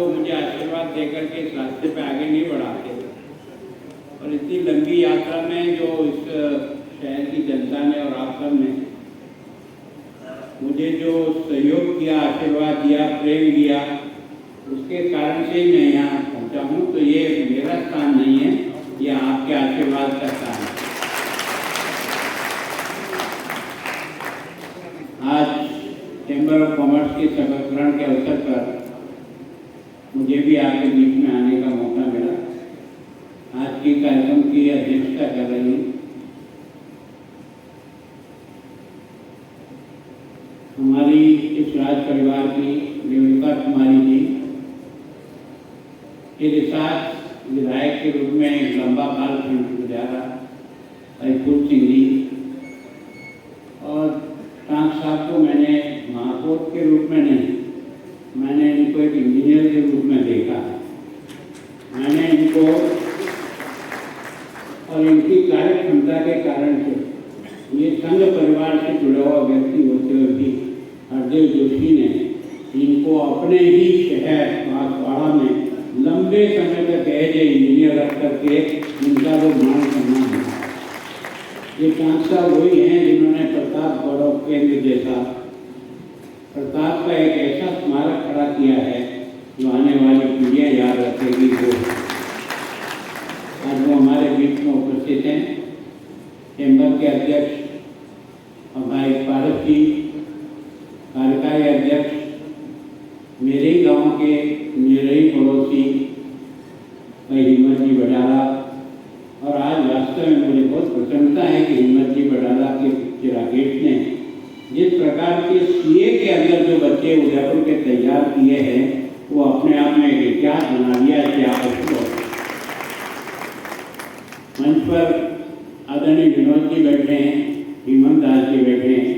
लोग मुझे आशीर्वाद देकर के इस रास्ते पे आगे नहीं बढ़ाते। और इतनी लंबी यात्रा में जो इस शहर की जनता ने और आप सब ने मुझे जो सहयोग किया, आशीर्वाद दिया, प्रेम दिया, उसके कारण से ही मैं यहाँ पहुँचा हूँ। तो ये मेरा स्थान नहीं है, ये आपके आशीर्वाद का स्थान है। आज चैम्बर ऑफ कॉमर्स के शपथ ग्रहण के अवसर पर मुझे भी आपके बीच में आने का मौका मिला। आज की कार्यक्रम की अध्यक्षता कर रही हूँ हमारी इस राज परिवार की रेणुका कुमारी जी, के साथ विधायक के रूप में एक लंबा काल गुजारा हरिपुर सिंह जी, और टांक साहब को मैंने महापौर के रूप में नहीं, मैंने इनको एक इंजीनियर के रूप में देखा। मैंने इनको और इनकी कार्य क्षमता के कारण से ये संघ परिवार से जुड़ा हुआ व्यक्ति होते हुए भी हरदेव जोशी ने इनको अपने ही शहर बांसवाड़ा में लंबे समय तक एज इंजीनियर रख करके इनका वो मान सम्मान है। ये टांक साहब वही हैं जिन्होंने प्रताप गौरव केंद्र जैसा प्रताप का एक ऐसा स्मारक खड़ा किया है जो आने वाली पीढ़ियाँ याद रखेगी। वो आज वो हमारे बीच में उपस्थित हैं। चैम्बर के अध्यक्ष भाई पारस जी, कार्यकारी अध्यक्ष, मेरे ही गांव के मेरे ही पड़ोसी भाई हिम्मत जी बडाला, और आज वास्तव में मुझे बहुत प्रसन्नता है कि हिम्मत जी बडाला के राकेश ने जिस प्रकार के सीए के अंदर जो बच्चे उदयपुर के तैयार किए हैं वो अपने आप में एक इतिहास बना दिया है। आप मंच पर आदरणीय विनोद जी बैठे हैं, हेमंत दास जी बैठे हैं,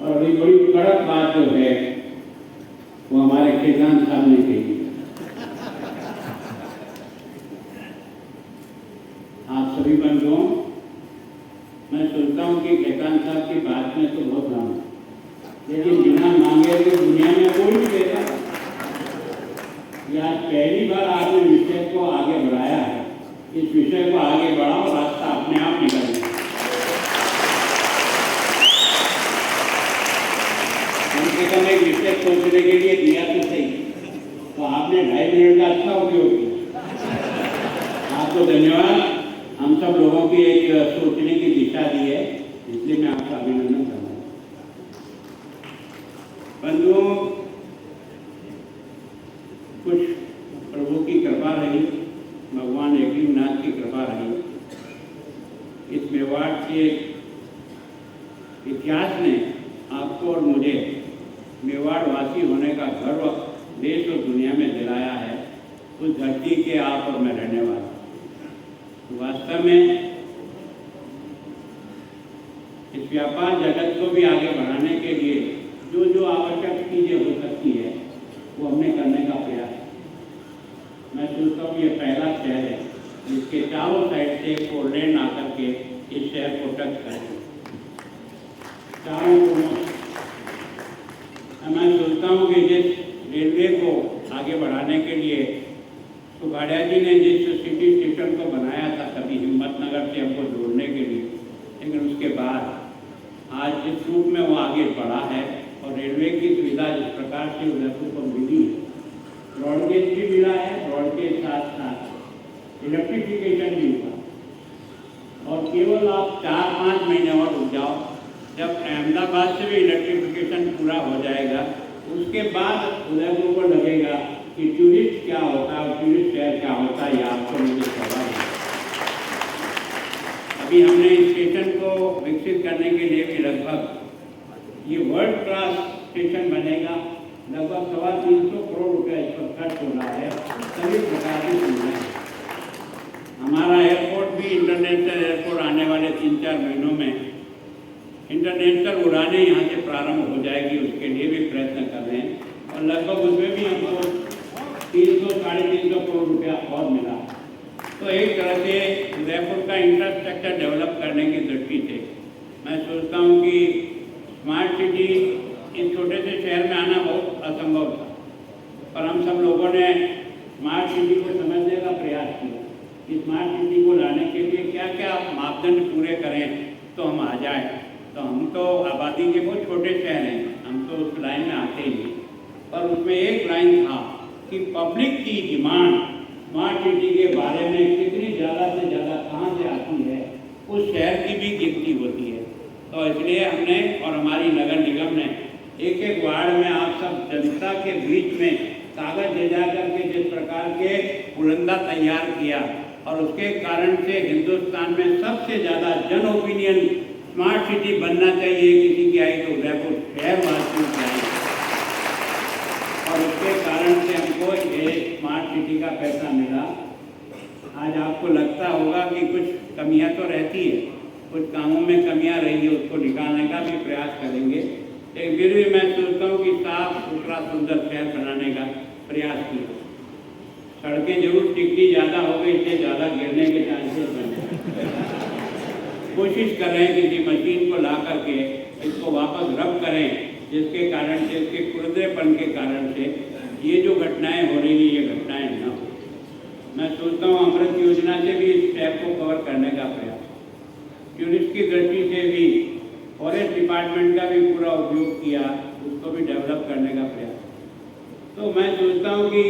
और एक बड़ी कड़क बात जो है वो हमारे खेतान साहब ने कही। आप सभी बंधुओं, मैं सोचता हूँ कि खेतान साहब की बात में तो बहुत नाम, लेकिन बिना मांगे तो दुनिया में कोई नहीं देता। आज पहली बार आपने विषय को आगे बढ़ाया है, इस विषय को आगे बढ़ाओ, रास्ता अपने आप निकल जाए। कम से कम एक विषय सोचने के लिए दिया तो सही, तो आपने 2.5 मिनट का अच्छा उपयोग किया। आपको धन्यवाद। हम सब लोगों की एक सोचने की दिशा दी है, इसलिए मैं आपका अभिनंदन करता हूँ। बंधुओं, कुछ प्रभु की कृपा रही, भगवान एकनाथ की कृपा रही। इस मेवाड़ के इतिहास ने आपको और मुझे मेवाड़ वासी होने का गर्व देश और दुनिया में दिलाया है। उस धरती के आप और मैं रहने वाला। वास्तव में इस व्यापार जगत को भी आगे बढ़ाने के लिए जो जो आवश्यक चीजें हो सकती है वो हमने करने का प्रयास है। मैं सोचता हूँ ये पहला शहर है जिसके चारों साइड से 4 लेन आकर के इस शहर को टच करें, चारों कोनों। मैं सोचता हूँ कि जिस रेलवे को आगे बढ़ाने के लिए सुखाड़िया जी ने जिस सिटी स्टेशन को बनाया था कभी हिम्मतनगर से हमको जोड़ने के लिए, लेकिन उसके बाद आज जिस रूप में वो आगे बढ़ा है और रेलवे की सुविधा जिस प्रकार से उदयपुर को मिली है, ब्रॉडगेज भी मिला है, ब्रॉड के साथ साथ इलेक्ट्रिफिकेशन भी हुआ। और केवल आप 4-5 महीने और रुक जाओ, जब अहमदाबाद से भी इलेक्ट्रिफिकेशन पूरा हो जाएगा, उसके बाद उदयपुर को लगेगा कि टूरिस्ट क्या होता है और टूरिस्ट शहर क्या होता है, ये आपको मुझे सवाल है। अभी हमने इस स्टेशन को विकसित करने के लिए भी लगभग ये वर्ल्ड क्लास स्टेशन बनेगा, लगभग 350 करोड़ रुपया इस पर खर्च हो रहा है। सभी प्रकार की सुविधाएं, हमारा एयरपोर्ट भी इंटरनेशनल एयरपोर्ट आने वाले 3-4 महीनों में इंटरनेशनल उड़ानें यहाँ से प्रारंभ हो जाएगी, उसके लिए भी प्रयत्न कर रहे हैं। और लगभग उसमें भी हमको 300-350 करोड़ रुपया और मिला। तो एक तरह से उदयपुर का इंफ्रास्ट्रक्चर डेवलप करने की दृष्टि से मैं सोचता हूँ कि स्मार्ट सिटी इस छोटे से शहर में आना बहुत असंभव था। और हम सब लोगों ने स्मार्ट सिटी को समझने का प्रयास किया कि स्मार्ट सिटी को लाने के लिए क्या क्या मापदंड पूरे करें तो हम आ जाए। तो हम तो आबादी के बहुत छोटे शहर हैं, हम तो उस लाइन में आते ही, पर उसमें एक लाइन था कि पब्लिक की डिमांड स्मार्ट सिटी के बारे में कितनी ज़्यादा से ज़्यादा कहाँ से आती है, उस शहर की भी गिनती होती है। तो इसलिए हमने और हमारी नगर निगम ने एक एक वार्ड में आप सब जनता के बीच में कागज ले जा करके जिस प्रकार के पुलंदा तैयार किया, और उसके कारण से हिंदुस्तान में सबसे ज़्यादा जन ओपिनियन स्मार्ट सिटी बनना चाहिए किसी की आई तो उदयपुर शहर वासियों की आई, और उसके कारण से हमको ये स्मार्ट सिटी का पैसा मिला। आज आपको लगता होगा कि कुछ कमियां तो रहती है, कुछ कामों में कमियां रही है, उसको निकालने का भी प्रयास करेंगे, लेकिन फिर भी मैं सोचता हूँ कि साफ सुथरा सुंदर शहर बनाने का प्रयास किया। सड़कें जरूर टिकनी ज़्यादा हो गई, इससे ज़्यादा गिरने के चांसेस बने। कोशिश कर रहे हैं किसी मशीन को ला करके इसको वापस रब करें, जिसके कारण से इसके खुरदरेपन के कारण से ये जो घटनाएं हो रही हैं ये घटनाएं न हो। मैं सोचता हूँ अमृत योजना से भी इस स्टेप को कवर करने का प्रयास, टूरिस्ट की दृष्टि से भी फॉरेस्ट डिपार्टमेंट का भी पूरा उपयोग किया, उसको भी डेवलप करने का प्रयास। तो मैं सोचता हूँ कि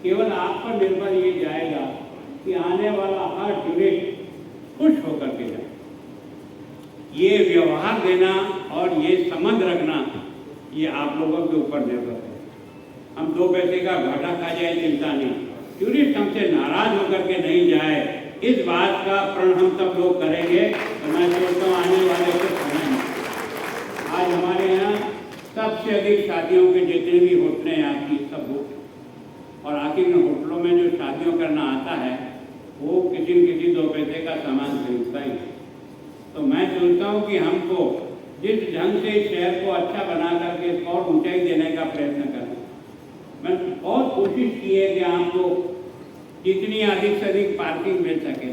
केवल आप पर निर्भर ये जाएगा कि आने वाला हर टूरिस्ट खुश होकर के जाए। ये व्यवहार देना और ये समझ रखना ये आप लोगों के ऊपर निर्भर है। हम 2 पैसे का घाटा खा जाए चिंता नहीं, टूरिस्ट हमसे नाराज होकर के नहीं जाए, इस बात का प्रण हम सब लोग करेंगे। तो मैं सोचता हूँ आने वाले कुछ समय में आज हमारे यहाँ सबसे अधिक शादियों के जितने भी होटलें हैं आपकी सब हो, और आखिर होटलों में जो शादियों करना आता है वो किसी न किसी 2 पैसे का सामान खरीदता ही। तो मैं सोचता हूँ कि हमको जिस ढंग से इस शहर को अच्छा बना करके इसको और ऊंचाई देने का प्रयत्न करें। मैं बहुत कोशिश की है कि आपको जितनी अधिक से अधिक पार्किंग मिल सके।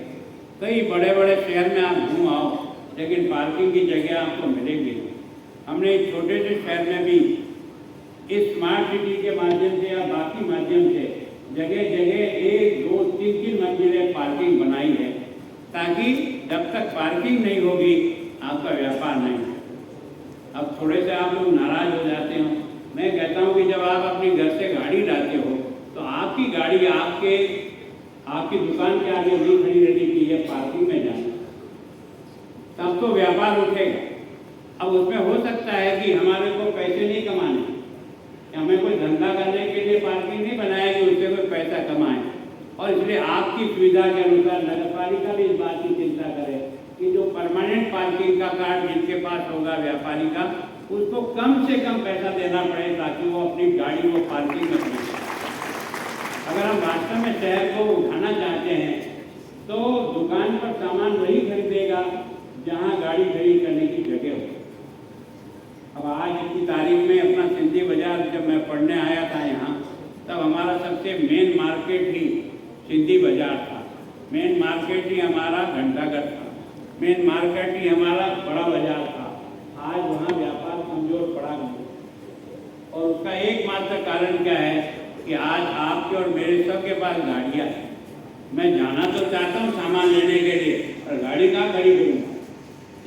कई बड़े बड़े शहर में आप घूम आओ, लेकिन पार्किंग की जगह आपको मिलेगी। हमने इस छोटे से शहर में भी इस स्मार्ट सिटी के माध्यम से या बाकी माध्यम से जगह जगह 1, 2, 3 मंजिलें पार्किंग बनाई है, ताकि जब तक पार्किंग नहीं होगी आपका व्यापार नहीं है। अब थोड़े से आप लोग नाराज हो जाते हो। मैं कहता हूँ कि जब आप अपने घर से गाड़ी लाते हो तो आपकी गाड़ी आपकी दुकान के आगे नहीं खड़ी रहनी चाहिए, पार्किंग में जाना, तब तो व्यापार उठेगा। अब उसमें हो सकता है कि हमारे को पैसे नहीं कमाने, हमें कोई धंधा करने के लिए पार्किंग नहीं बनाया कि उससे कोई पैसा कमाए, और इसलिए आपकी सुविधा के अनुसार नगरपालिका भी इस बात की चिंता करे कि जो परमानेंट पार्किंग का कार्ड जिनके पास होगा व्यापारी का, उसको कम से कम पैसा देना पड़े ताकि वो अपनी गाड़ी वो पार्किंग में खरीदे। अगर हम वास्तव में शहर को उठाना चाहते हैं तो दुकान पर सामान वही खरीदेगा जहाँ गाड़ी खड़ी करने की जगह हो। अब आज की तारीख में अपना सिंधी बाजार जब मैं पढ़ने आया था यहाँ, तब हमारा सबसे मेन मार्केट ही सिंधी बाजार था, मेन मार्केट ही हमारा घंटाघर था, मेन मार्केट ही हमारा बड़ा बाजार था। आज वहाँ व्यापार कमजोर पड़ा गया, और उसका एकमात्र कारण क्या है कि आज आपके और मेरे सबके पास गाड़ियाँ हैं। मैं जाना तो चाहता हूँ सामान लेने के लिए, पर गाड़ी कहाँ खड़ी करूँगा,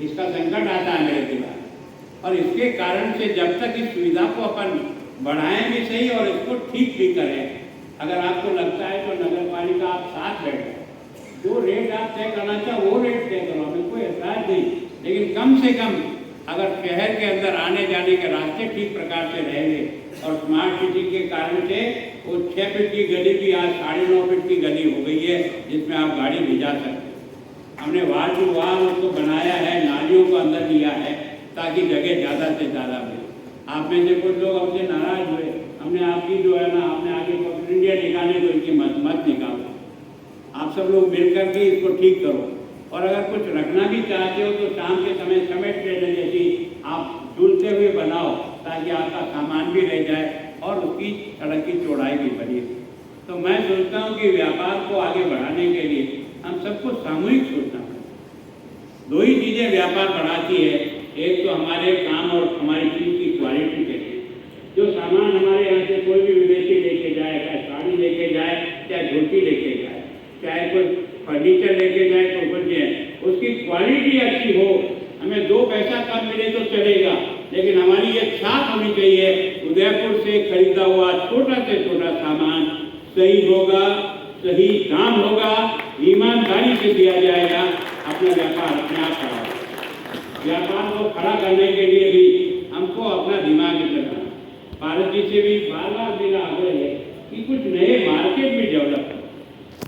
इसका संकट आता है मेरे दिमाग। और इसके कारण से जब तक इस सुविधा को अपन बढ़ाएं भी सही और इसको ठीक भी करें, अगर आपको लगता है तो नगर पालिका आप साथ बैठो, जो रेट आप तय करना चाहो वो रेट तय करो, हमें कोई एतराज नहीं, लेकिन कम से कम अगर शहर के अंदर आने जाने के रास्ते ठीक प्रकार से रहेंगे, और स्मार्ट सिटी के कारण से वो 6 फीट की गली भी आज 9.5 फीट की गली हो गई है, जिसमें आप गाड़ी भिजा सकते। हमने वार्ड टू वार्ड उसको बनाया है, नालियों को अंदर लिया है ताकि जगह ज़्यादा से ज़्यादा मिले। आप में से कुछ लोग हमसे नाराज हुए, हमने आपकी जो है ना, हमने आगे पॉपुलर इंडिया निकाले तो इनकी मत निकालो। आप सब लोग मिलकर के इसको ठीक करो, और अगर कुछ रखना भी चाहते हो तो शाम के समय समेट लेने जैसी आप झूलते हुए बनाओ, ताकि आपका सामान भी रह जाए और उसकी सड़क की चौड़ाई भी बढ़ी। तो मैं सोचता हूँ कि व्यापार को आगे बढ़ाने के लिए हम सबको सामूहिक सोचना पड़ेगा। 2 ही चीज़ें व्यापार बढ़ाती है, एक तो हमारे काम और हमारी चीज़ की क्वालिटी के लिए। जो सामान हमारे यहाँ से कोई भी विदेशी लेके चाहे धोती लेके जाए, चाहे कोई फर्नीचर लेके जाए तो कुछ उसकी क्वालिटी अच्छी हो, हमें 2 पैसा कम मिले तो चलेगा, लेकिन हमारी ये छाप होनी चाहिए उदयपुर से खरीदा हुआ छोटा से छोटा सामान सही होगा, सही दाम होगा, ईमानदारी से दिया जाएगा, अपना व्यापार अपने आप खड़ा होगा। व्यापार को खड़ा करने के लिए भी हमको अपना दिमाग लगाना। भारत जी से भी बार-बार मेरा आग्रह है कि कुछ नए मार्केट भी डेवलप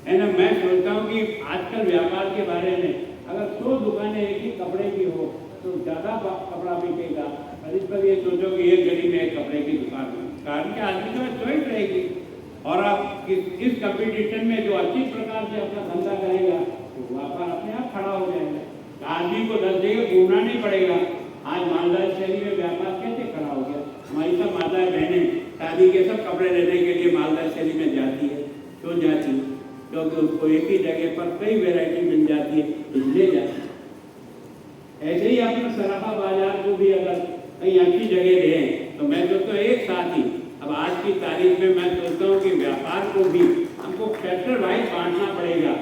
है ना। मैं सोचता हूँ कि आजकल व्यापार के बारे में अगर 100 दुकानें एक ही कपड़े की हो तो ज़्यादा कपड़ा बिकेगा। और इस पर ये सोचो कि एक गली में एक कपड़े की दुकान है, कारण के आदमी के पास चॉइस रहेगी और आप इस कंपटीशन में जो अच्छी प्रकार से अपना धंधा करेगा तो व्यापार अपने आप खड़ा हो जाएगा। आदमी को 10 जगह घूमना नहीं पड़ेगा। आज मालदा शहरी में व्यापार कैसे खड़ा हो गया? हमारी सब माताएं बहनें शादी के सब कपड़े लेने के लिए मालदा शहरी में जाती है। क्यों जाती है? क्योंकि उसको एक ही जगह पर कई वैरायटी मिल जाती है, इसलिए जाती है। ऐसे ही अपने सराफा बाजार को भी अगर कहीं अच्छी जगह दें तो मैं सोचता हूँ एक साथ ही अब आज की तारीख में मैं सोचता हूँ कि व्यापार को भी हमको सेक्टर वाइज बांटना पड़ेगा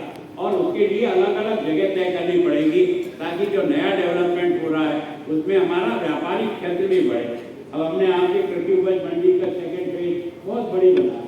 और उसके लिए अलग अलग जगह तय करनी पड़ेगी, ताकि जो नया डेवलपमेंट हो रहा है उसमें हमारा व्यापारिक क्षेत्र भी बढ़े। अब हमने आपके कृषि उपज मंडी का सेकेंड फेज बहुत बड़ी बना।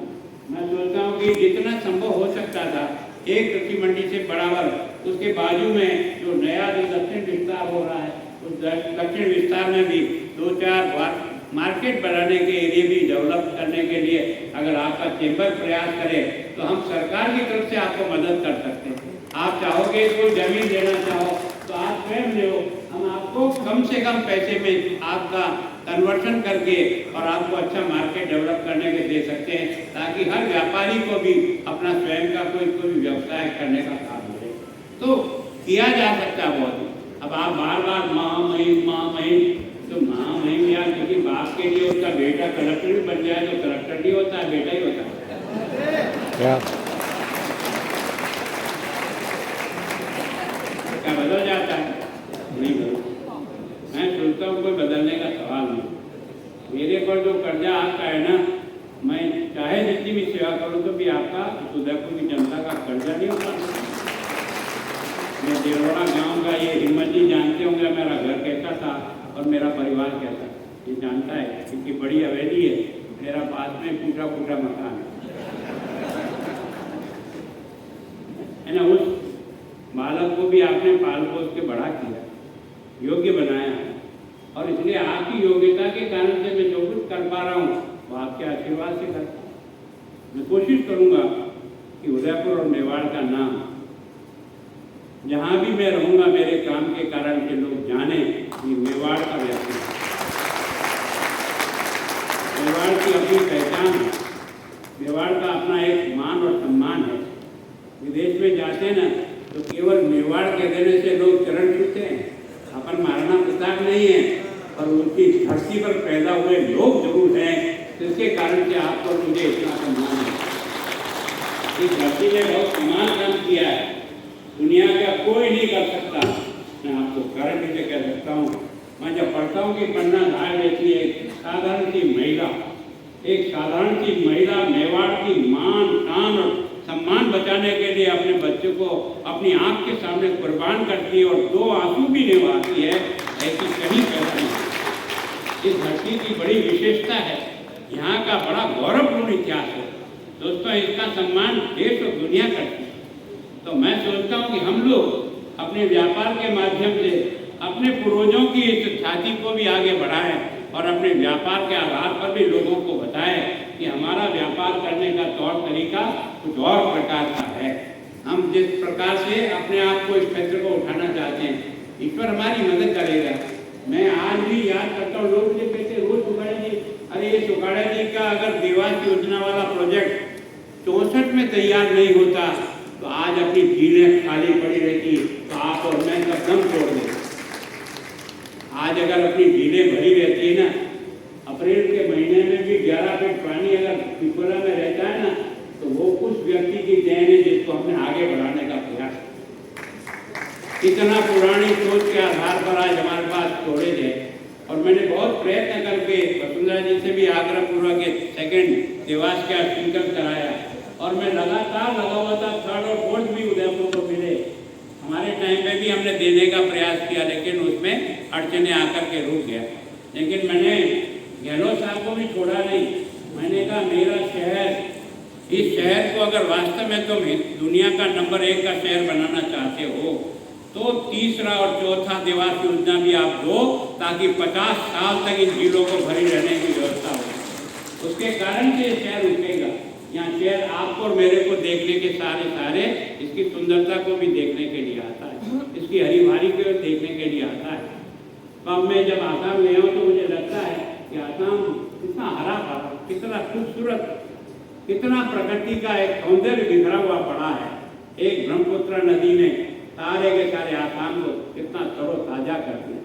मैं सोचता हूँ कि जितना संभव हो सकता था एक कृषि मंडी से बराबर उसके बाजू में जो नया जो दक्षिण विस्तार हो रहा है उस दक्षिण विस्तार में भी 2-4 मार्केट बनाने के एरिया भी डेवलप करने के लिए अगर आपका चेंबर प्रयास करे तो हम सरकार की तरफ से आपको मदद कर सकते हैं। आप चाहोगे कोई जमीन देना चाहो तो आप स्वयं लो, हम आपको कम से कम पैसे में आपका कन्वर्शन करके और आपको अच्छा मार्केट डेवलप करने के दे सकते हैं, ताकि हर व्यापारी को भी अपना स्वयं का कोई व्यवसाय करने का काम मिले। तो किया जा सकता है बहुत। अब आप बार-बार महामहिम तो महामहिम यार किसी बाप के लिए उसका बेटा कलेक्टर भी बन जाए तो कलेक्टर नहीं होता है, बेटा ही होता है। क्या बदल जाता है? नहीं बदल। मैं सोचता हूँ कोई बदलने का सवाल नहीं। मेरे पर जो कर्जा आपका है ना, मैं चाहे जितनी भी सेवा करूँ तो भी आपका उदयपुर की जनता का कर्जा नहीं होता। मैं देवड़ा गांव का ये हिम्मत जी जानते होंगे मेरा घर कैसा था और मेरा परिवार कैसा, ये जानता है, क्योंकि बड़ी हवेली है, मेरा पास में टूटा मकान है ना। उस बालक को भी आपने पाल पोस के बड़ा किया, योग्य बनाया है, और इसलिए आपकी योग्यता के कारण से मैं जो कुछ कर पा रहा हूँ वो आपके आशीर्वाद से करता हूँ। मैं कोशिश करूँगा कि उदयपुर और मेवाड़ का नाम जहाँ भी मैं रहूँगा मेरे काम के कारण के लोग जाने कि मेवाड़ का व्यक्ति, मेवाड़ की अपनी पहचान है, मेवाड़ का अपना एक मान और सम्मान है। विदेश में जाते हैं ना तो केवल मेवाड़ के देने से लोग चरण छूते हैं। अपन महाराणा प्रताप नहीं है और उनकी धरती पर पैदा हुए लोग जरूर हैं, जिसके कारण से आपको मुझे इतना सम्मान है। इस धरती ने बहुत सम्मान काम किया है, दुनिया का कोई नहीं कर सकता। मैं आपको गारंटी से कह सकता हूँ, मैं जब पढ़ता हूँ कि पन्ना धार जैसी एक साधारण सी महिला मेवाड़ की मान शान और सम्मान बचाने के लिए अपने बच्चे को अपनी आंख के सामने कुर्बान करती है और 2 आंसू भी निभाती है, ऐसी कहीं पैदा नहीं। इस धरती की बड़ी विशेषता है, यहाँ का बड़ा गौरवपूर्ण इतिहास है दोस्तों, इसका सम्मान देश और दुनिया करती है। तो मैं सोचता हूँ कि हम लोग अपने व्यापार के माध्यम से अपने पूर्वजों की इस छाती को भी आगे बढ़ाएं और अपने व्यापार के आधार पर भी लोगों को बताएं कि हमारा व्यापार करने का तौर तरीका कुछ और प्रकार का है। हम जिस प्रकार से अपने आप को इस क्षेत्र को उठाना चाहते हैं, ईश्वर हमारी मदद करेगा। मैं आज भी याद करता हूँ, लोग मुझे कहते रोज सुखाड़ा जी, अरे ये सुखाड़ा जी का अगर देवास योजना वाला प्रोजेक्ट 64 में तैयार नहीं होता तो आज अपनी झीलें खाली पड़ी रहती तो आप और मैं का दम तोड़ दें। आज अगर अपनी झीलें भरी रहती है ना, अप्रैल के महीने में भी 11 फीट पानी अगर पिपरा में रहता है ना, तो वो उस व्यक्ति की देन है जिसको हमने आगे बढ़ाने का प्रयास किया। इतना पुरानी सोच के आधार पर आज हमारे पास स्टोरेज है और मैंने बहुत प्रयत्न करके वसुंधरा जी से भी आग्रह पूर्वक सेकेंड देवास का स्पीकर कराया और मैं लगातार लगा हुआ था, थर्ड और फोर्थ भी उदयपुर को मिले। हमारे टाइम पे भी हमने देने का प्रयास किया, लेकिन उसमें अड़चने आकर के रुक गया। लेकिन मैंने गहलोत साहब को भी छोड़ा नहीं। मैंने कहा मेरा शहर, इस शहर को अगर वास्तव में तुम दुनिया का नंबर 1 का शहर बनाना चाहते हो तो तीसरा और चौथा देवास योजना भी आप दो, ताकि 50 साल तक इन झीलों को भरी रहने की व्यवस्था हो। उसके कारण से ये शहर उठेगा। यहाँ शहर आपको और मेरे को देखने के सारे इसकी सुंदरता को भी देखने के लिए आता है, इसकी हरी भरी को देखने के लिए आता है। तो अब मैं जब आसाम गया हूँ तो मुझे लगता है कि आसाम कितना हरा भरा, कितना खूबसूरत, कितना प्रकृति का एक सौंदर्य बिखरा हुआ पड़ा है। एक ब्रह्मपुत्र नदी ने सारे के सारे आसाम को कितना तरोताजा कर दिया।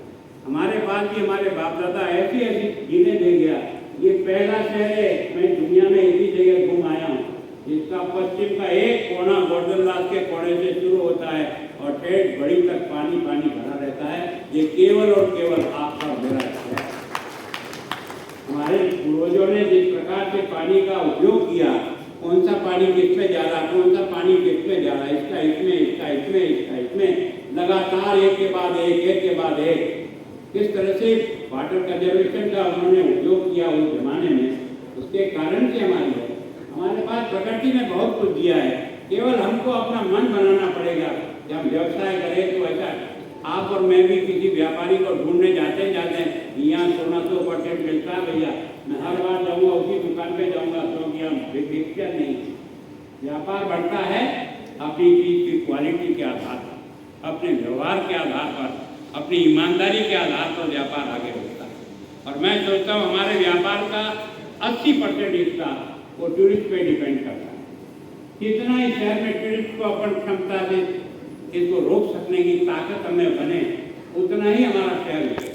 हमारे पास भी हमारे बाप दादा ऐसी झीलें दे गया। ये पहला शहर है, मैं दुनिया में इसी जगह घूम आया हूँ, जिसका पश्चिम का एक कोना गोवर्धनदास के कोने से शुरू होता है और ठेठ बड़ी तक पानी भरा रहता है। ये केवल और केवल आपका मेरा है। हमारे पूर्वजों ने जिस प्रकार से पानी का उपयोग किया, कौन सा पानी किसमें जा रहा, कौन सा पानी किसमें जा रहा, इसका इसमें, इसका इसमें, इसका इसमें, लगातार एक के बाद एक किस तरह से वाटर कंजर्वेशन का उन्होंने उपयोग किया उस जमाने में, उसके कारण से हमारे पास प्रकृति ने बहुत कुछ दिया है। केवल हमको अपना मन बनाना पड़ेगा। जब व्यवसाय करें तो ऐसा, आप और मैं भी किसी व्यापारी को ढूंढने जाते हैं, यहाँ 1600% मिलता है भैया, मैं हर बार जाऊँगा उसी दुकान पे जाऊँगा, क्योंकि हम विकसित नहीं। व्यापार बढ़ता है अपनी चीज़ की क्वालिटी के आधार पर, अपने व्यवहार के आधार पर, अपनी ईमानदारी के आधार पर व्यापार आगे बढ़ता है। और मैं सोचता हूँ हमारे व्यापार का 80% हिस्सा वो टूरिस्ट पे डिपेंड करता है। कितना ही शहर में टूरिस्ट को अपन क्षमता से इसको रोक सकने की ताकत हमें बने, उतना ही हमारा शहर है।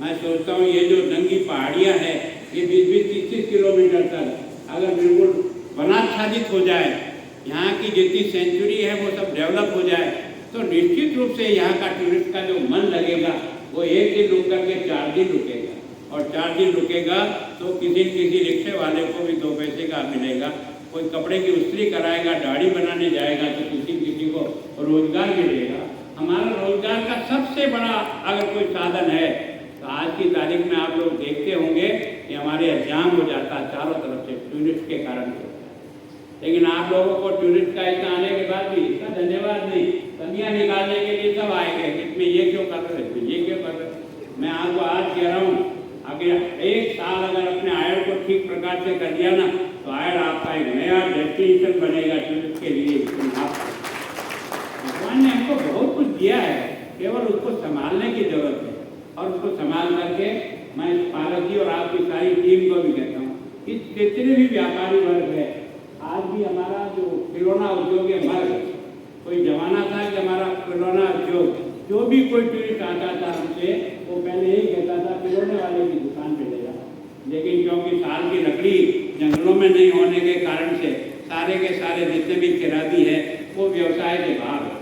मैं सोचता हूँ ये जो नंगी पहाड़ियाँ हैं, ये 20-20, 30-30 किलोमीटर तक अगर बिल्कुल बनाच्छादित हो जाए, यहाँ की जितनी सेंचुरी है वो सब डेवलप हो जाए, तो निश्चित रूप से यहाँ का टूरिस्ट का जो मन लगेगा वो 1 दिन रुक करके 4 दिन रुकेगा, और 4 दिन रुकेगा तो किसी रिक्शे वाले को भी 2 पैसे का मिलेगा। कोई कपड़े की इस्त्री कराएगा, दाढ़ी बनाने जाएगा तो किसी को रोजगार मिलेगा। हमारा रोजगार का सबसे बड़ा अगर कोई साधन है तो आज की तारीख में आप लोग देखते होंगे कि हमारे एग्जाम हो जाता है चारों तरफ से टूरिस्ट के कारण से। लेकिन आप लोगों को टूरिस्ट का इतना आने के बाद भी इसका धन्यवाद नहीं, कमियाँ निकालने के लिए सब आएंगे, इसमें ये क्यों कर रहे, इसमें ये क्यों कर रहे। मैं आपको आज कह रहा हूँ, अगर 1 साल अगर अपने आयर को ठीक प्रकार से कर दिया ना, तो आयर आपका एक नया डेस्टिनेशन बनेगा टूरिस्ट के लिए। भगवान ने हमको बहुत कुछ दिया है, केवल उसको संभालने की जरूरत है। और उसको संभाल करके मैं पालक जी और आपकी सारी टीम को भी कहता हूँ कि जितने भी व्यापारी वर्ग है, आज भी हमारा जो खिलौना उद्योग है मर गया। कोई जमाना था कि हमारा खिलौना उद्योग, जो भी कोई टूरिस्ट आता था हमसे, वो पहले यही कहता था खिलौने वाले की दुकान पे ले जाओ। लेकिन क्योंकि साल की लकड़ी जंगलों में नहीं होने के कारण से सारे के सारे जितने भी खिलाड़ी है वो व्यवसाय के बाहर है।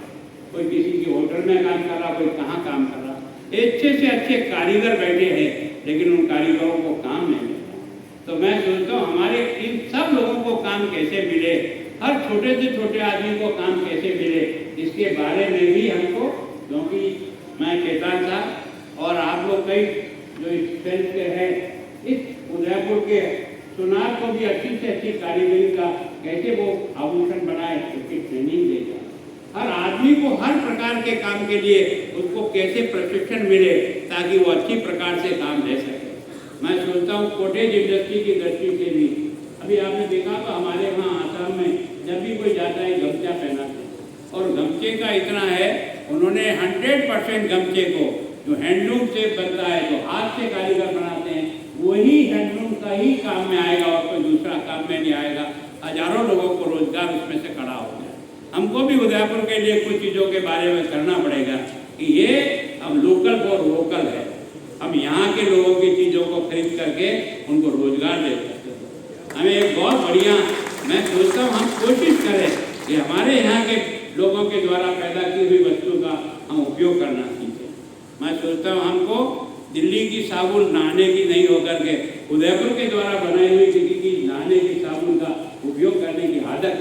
कोई किसी की होटल में काम कर रहा, कोई कहाँ काम कर रहा। अच्छे से अच्छे कारीगर बैठे हैं, लेकिन उन कारीगरों को काम नहीं मिलता। तो मैं सोचता हूँ हमारे इन सब लोगों को काम कैसे मिले, हर छोटे से छोटे आदमी को काम कैसे मिले, इसके बारे में भी हमको, क्योंकि मैं केदार साहब और आप लोग कई जो स्ट्रेंथ के हैं, इस उदयपुर के सुनार को भी अच्छी से अच्छी कारीगरी का कैसे वो आभूषण बनाए, उसकी ट्रेनिंग देगा। हर आदमी को हर प्रकार के काम के लिए उसको कैसे प्रशिक्षण मिले ताकि वो अच्छी प्रकार से काम ले सके। मैं सोचता हूँ कॉटेज इंडस्ट्री की दृष्टि से भी, अभी आपने देखा तो हमारे यहाँ आसाम में जब भी कोई जाता है गमछा पहनाते हैं, और गमछे का इतना है, उन्होंने 100% गमछे को जो हैंडलूम से बनता है, जो हाथ से कारीगर बनाते हैं, वही हैंडलूम का ही काम में आएगा और कोई दूसरा काम में नहीं आएगा। हजारों लोगों को रोजगार उसमें से खड़ा हो गया। हमको भी उदयपुर के लिए कुछ चीज़ों के बारे में करना पड़ेगा कि ये हम लोकल फॉर वोकल है, हम यहाँ के लोगों की चीज़ों को खरीद करके उनको रोजगार दे सकते हैं। हमें एक बहुत बढ़िया, मैं सोचता हूँ हम कोशिश करें कि हमारे यहाँ के लोगों के द्वारा पैदा की हुई वस्तु का हम उपयोग करना सीखें। मैं सोचता हूँ हमको दिल्ली की साबुन नहाने की नहीं होकर के उदयपुर के द्वारा बनाई हुई किसी की नहाने की साबुन का उपयोग करने की आदत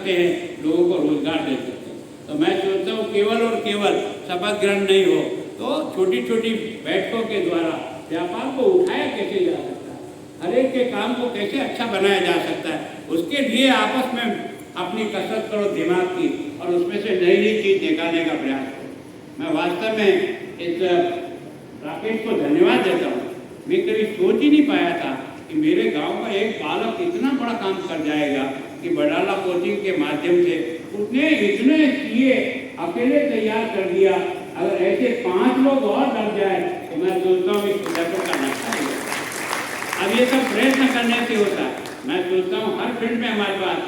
सकते हैं, लोगों को रोजगार दे सकते हैं। तो मैं सोचता हूँ केवल और केवल शपथ ग्रहण नहीं हो तो छोटी छोटी बैठकों के द्वारा व्यापार को उठाया कैसे जा सकता है, हर एक के काम को कैसे अच्छा बनाया जा सकता है, उसके लिए आपस में अपनी कसरत करो दिमाग की और उसमें से नई नई चीज निकालने का प्रयास करो। मैं वास्तव में इस राकेश को धन्यवाद देता हूँ। मैं कभी सोच ही नहीं पाया था कि मेरे गांव का एक बालक इतना बड़ा काम कर जाएगा कि बडाला कोचिंग के माध्यम से उसने इतने सीए अकेले तैयार कर दिया। अगर ऐसे 5 लोग और लग जाए तो मैं सोचता हूँ इस प्रोजेक्ट का नक्शा है। अब ये सब प्रयत्न करने से होता है। मैं सोचता हूँ हर फील्ड में हमारे पास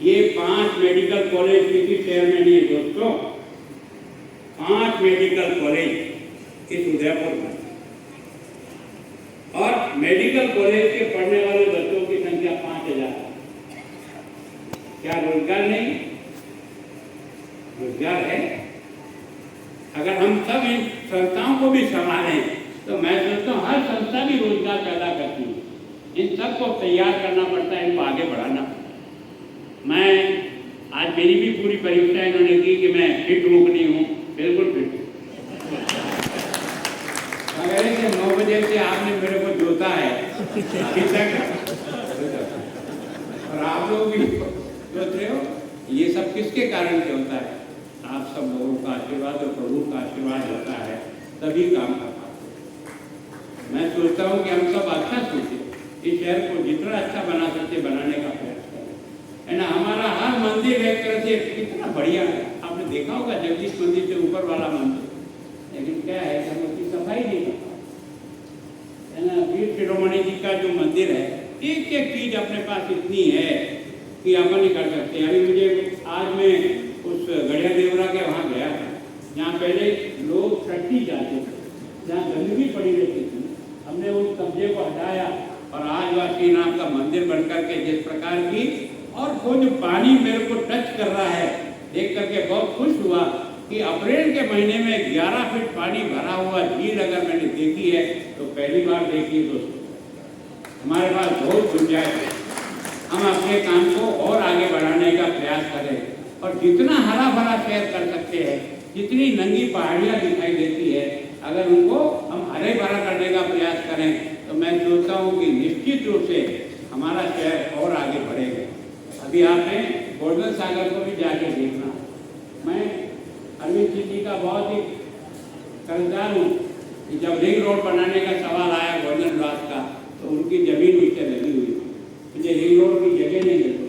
ये 5 मेडिकल कॉलेज किसी शहर में नहीं है दोस्तों, 5 मेडिकल कॉलेज इस उदयपुर में, और मेडिकल कॉलेज के पढ़ने वाले बच्चों की संख्या 5000। क्या रोजगार नहीं? रोजगार है। अगर हम सब इन संस्थाओं को भी संभालें तो मैं सोचता हूँ हर संस्था भी रोजगार पैदा करती है। इन सबको तैयार करना पड़ता है, इनको आगे बढ़ाना पड़ता है। मैं आज मेरी भी पूरी परीक्षा इन्होंने की कि मैं फिट हूँ कि नहीं हूँ, बिल्कुल फिट हूँ। अगर ऐसे 9 बजे से आपने मेरे को जोता है अभी तक, और आप लोग भी जोत रहे हो, ये सब किसके कारण से होता है? आप सब लोगों का आशीर्वाद और प्रभु का आशीर्वाद होता है, तभी काम कर पाते हैं। मैं सोचता हूँ कि हम सब अच्छा सोचें, इस शहर को जितना अच्छा बना सकते बनाने का प्रयास करें, है ना। हमारा हर मंदिर एक तरह से कितना बढ़िया है। आपने देखा होगा जगदीश मंदिर से ऊपर वाला मंदिर, लेकिन क्या है कि हम उसकी सफाई नहीं कर पाते, है ना। वीर शिरोमणि जी का जो मंदिर है, एक एक चीज अपने पास इतनी है कि अपन नहीं कर सकते। अभी मुझे आज मैं उस गढ़िया देवरा के वहाँ गया था, जहाँ पहले लोग टट्टी जाते थे, जहाँ गंदगी पड़ी रहती थी। हमने उस कब्जे को हटाया और आज वह श्रीनाथ का मंदिर बनकर के जिस प्रकार की, और वो जो पानी मेरे को टच कर रहा है देख करके बहुत खुश हुआ कि अप्रैल के महीने में 11 फीट पानी भरा हुआ झील अगर मैंने देखी है तो पहली बार देखी है दोस्तों। हमारे पास बहुत गुंजाइश है, हम अपने काम को और आगे बढ़ाने का प्रयास करें और जितना हरा भरा शहर कर सकते हैं, जितनी नंगी पहाड़ियाँ दिखाई देती है, अगर उनको हम हरे भरा करने का प्रयास करें तो मैं सोचता हूँ कि निश्चित रूप से हमारा शहर और आगे बढ़ेगा। अभी आपने गोल्डन सागर को भी जाके देखना। मैं अरविंद सिंह जी का बहुत ही कर्जदार हूँ कि जब रिंग रोड बनाने का सवाल आया गोल्डन विलास का, तो उनकी जमीन उससे लगी हुई थी, मुझे रिंग रोड की जगह नहीं मिलती,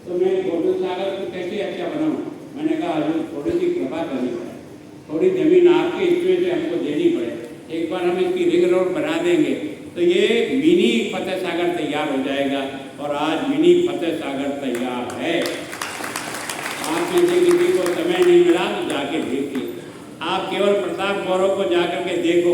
तो मैं गोल्डन सागर को कैसे अच्छा बनाऊँ। मैंने कहा हजूर थोड़ी सी कृपा करनी पड़े, थोड़ी जमीन आपके हिस्से से हमको देनी पड़े, एक बार हम इसकी रिंग रोड बना देंगे तो ये मिनी फतेह सागर तैयार हो जाएगा। और आज मिनी फतेह सागर तैयार है। आप में से किसी को समय नहीं मिला तो जाके देखिए। आप केवल प्रताप गौरव को जाकर के देखो।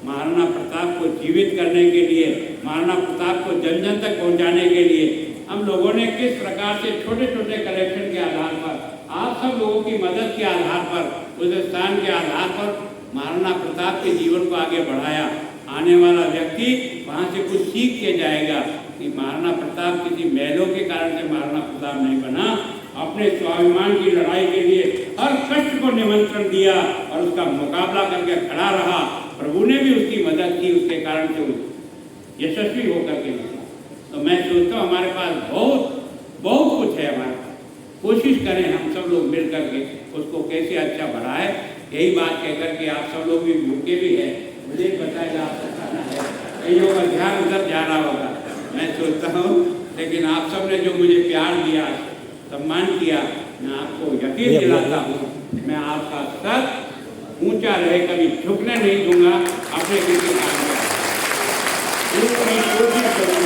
महाराणा प्रताप को जीवित करने के लिए, महाराणा प्रताप को जन जन तक पहुंचाने के लिए हम लोगों ने किस प्रकार से छोटे छोटे कलेक्शन के आधार पर, आप सब लोगों की मदद के आधार पर, उस स्थान के आधार पर महाराणा प्रताप के जीवन को आगे बढ़ाया। आने वाला व्यक्ति वहाँ से कुछ सीख के जाएगा कि महाराणा प्रताप किसी महलों के कारण से महाराणा प्रताप नहीं बना, अपने स्वाभिमान की लड़ाई के लिए हर कष्ट को निमंत्रण दिया और उसका मुकाबला करके खड़ा रहा। प्रभु ने भी उसकी मदद की, उसके कारण से यशस्वी होकर के निकला। तो मैं सोचता हूँ हमारे पास बहुत कुछ है हमारे पास। कोशिश करें हम सब लोग मिल करके उसको कैसे अच्छा बढ़ाए। यही बात कहकर के आप सब लोग भी भूखे भी हैं, मुझे बताया जा सकता है, कईयों का ध्यान उधर जा रहा होगा मैं सोचता हूँ, लेकिन आप सब ने जो मुझे प्यार दिया, सम्मान किया, मैं आपको यकीन दिलाता हूँ मैं आपका सर ऊंचा रहे, कभी झुकने नहीं दूंगा अपने किसी काम में। कोशिश करूँगा।